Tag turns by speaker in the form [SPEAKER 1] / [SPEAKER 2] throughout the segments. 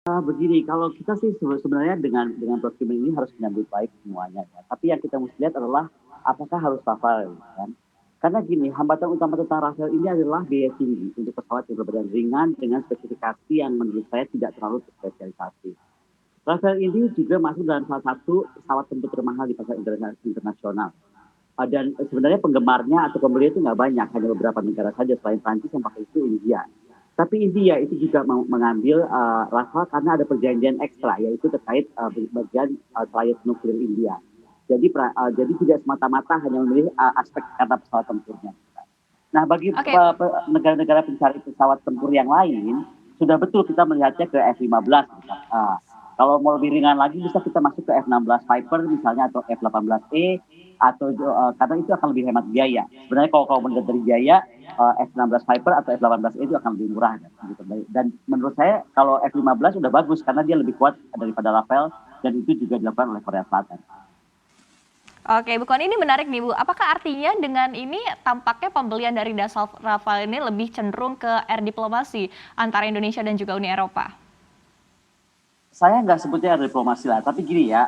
[SPEAKER 1] Begini, kalau kita sih sebenarnya dengan procurement ini harus menyambut baik semuanya ya. Tapi yang kita mesti lihat adalah apakah harus Rafale kan? Karena gini, hambatan utama tentang Rafale ini adalah biaya tinggi untuk pesawat yang berbadan ringan dengan spesifikasi yang menurut saya tidak terlalu berspesialisasi. Rafale ini juga masuk dalam salah satu pesawat tempur termahal di pasar internasional. Dan sebenarnya penggemarnya atau pembeli itu nggak banyak, hanya beberapa negara saja selain Prancis yang pakai itu India. Tapi India itu juga mengambil Rafale karena ada perjanjian ekstra, yaitu terkait bagian triad nuklir India. Jadi tidak semata-mata hanya memilih aspek karena pesawat tempurnya. Nah, bagi
[SPEAKER 2] Oke,
[SPEAKER 1] negara-negara pencari pesawat tempur yang lain, sudah betul kita melihatnya ke F-15. Kalau mau lebih ringan lagi, bisa kita masuk ke F-16 Viper misalnya atau F-18E, atau karena itu akan lebih hemat biaya. Sebenarnya kalau melihat dari biaya, F-16 Viper atau F-18E itu akan lebih murah. Gitu. Dan menurut saya kalau F-15 sudah bagus karena dia lebih kuat daripada Rafale, dan itu juga dilakukan oleh Korea Selatan.
[SPEAKER 2] oke, Bu Kony, ini menarik nih Bu. Apakah artinya dengan ini tampaknya pembelian dari Dassault Rafale ini lebih cenderung ke air diplomasi antara Indonesia dan juga Uni Eropa?
[SPEAKER 1] Saya nggak sebutnya diplomasi lah, tapi gini ya,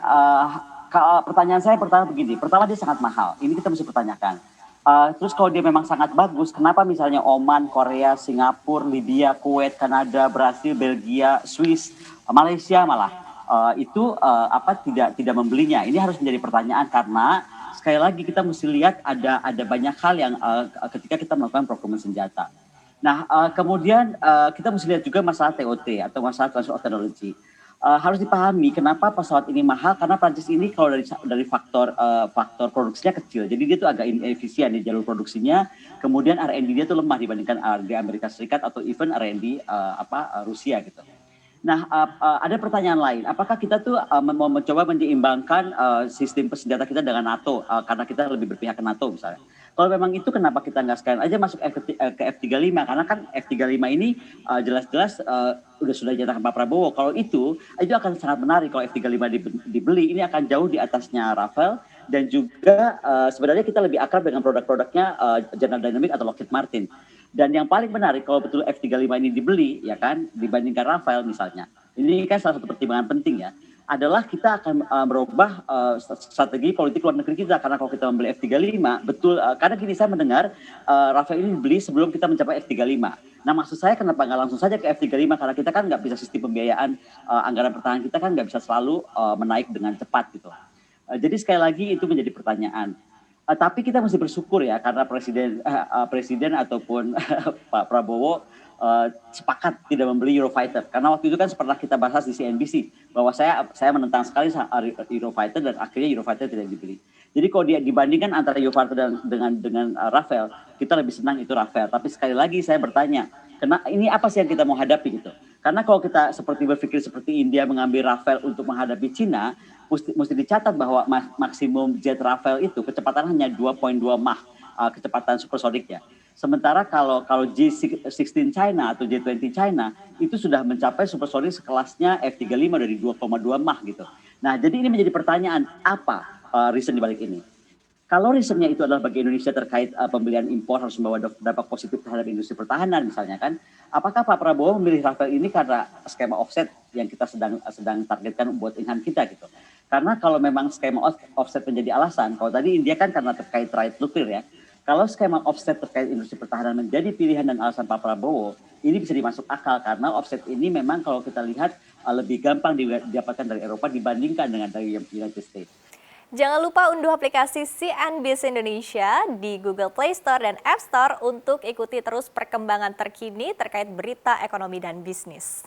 [SPEAKER 1] pertanyaan saya pertama begini, pertama dia sangat mahal, ini kita mesti pertanyakan. Terus kalau dia memang sangat bagus, kenapa misalnya Oman, Korea, Singapura, Libya, Kuwait, Kanada, Brasil, Belgia, Swiss, Malaysia malah itu tidak membelinya? Ini harus menjadi pertanyaan karena sekali lagi kita mesti lihat ada banyak hal yang ketika kita melakukan procurement senjata. Nah, kemudian kita mesti lihat juga masalah TOT atau masalah transfer of technology. Harus dipahami kenapa pesawat ini mahal karena Prancis ini kalau dari faktor produksinya kecil, jadi dia tuh agak inefisien di jalur produksinya. Kemudian R&D dia tuh lemah dibandingkan di Amerika Serikat atau even R&D Rusia gitu. Nah, ada pertanyaan lain, apakah kita tuh mau mencoba menyeimbangkan sistem senjata kita dengan NATO karena kita lebih berpihak ke NATO misalnya. Kalau memang itu kenapa kita nggak sekalian aja masuk ke F-35, karena kan F-35 ini jelas-jelas sudah dinyatakan Pak Prabowo. Kalau itu akan sangat menarik kalau F-35 dibeli, ini akan jauh di atasnya Rafale. Dan juga sebenarnya kita lebih akrab dengan produk-produknya General Dynamics atau Lockheed Martin. Dan yang paling menarik kalau betul F-35 ini dibeli, ya kan, dibandingkan Rafale misalnya. Ini kan salah satu pertimbangan penting ya, adalah kita akan merubah strategi politik luar negeri kita. Karena kalau kita membeli F-35, betul, karena gini saya mendengar Rafale ini dibeli sebelum kita mencapai F-35. Nah, maksud saya kenapa nggak langsung saja ke F-35, karena kita kan nggak bisa sistem pembiayaan anggaran pertahanan kita kan nggak bisa selalu menaik dengan cepat gitu. Jadi sekali lagi itu menjadi pertanyaan. Tapi kita mesti bersyukur ya karena presiden ataupun Pak Prabowo sepakat tidak membeli Eurofighter, karena waktu itu kan pernah kita bahas di CNBC bahwa saya menentang sekali Eurofighter dan akhirnya Eurofighter tidak dibeli. Jadi kalau dia dibandingkan antara Eurofighter dengan Rafale, kita lebih senang itu Rafale. Tapi sekali lagi saya bertanya, ini apa sih yang kita mau hadapi gitu? Karena kalau kita berpikir seperti India mengambil Rafale untuk menghadapi Cina, mesti dicatat bahwa maksimum jet Rafale itu kecepatan hanya 2,2 Mach, kecepatan supersonik ya. Sementara kalau G16 China atau J20 China itu sudah mencapai supersonik sekelasnya F-35 dari 2,2 Mach gitu. Nah, jadi ini menjadi pertanyaan, apa reason di balik ini? Kalau reasonnya itu adalah bagi Indonesia terkait pembelian impor harus membawa dampak positif terhadap industri pertahanan misalnya kan, apakah Pak Prabowo memilih Rafale ini karena skema offset yang kita sedang targetkan buat inhan kita gitu? Karena kalau memang skema offset menjadi alasan, kalau tadi India kan karena terkait triad nuklir ya, kalau skema offset terkait industri pertahanan menjadi pilihan dan alasan Pak Prabowo, ini bisa dimasuk akal karena offset ini memang kalau kita lihat lebih gampang didapatkan dari Eropa dibandingkan dengan dari United States.
[SPEAKER 3] Jangan lupa unduh aplikasi CNBC Indonesia di Google Play Store dan App Store untuk ikuti terus perkembangan terkini terkait berita ekonomi dan bisnis.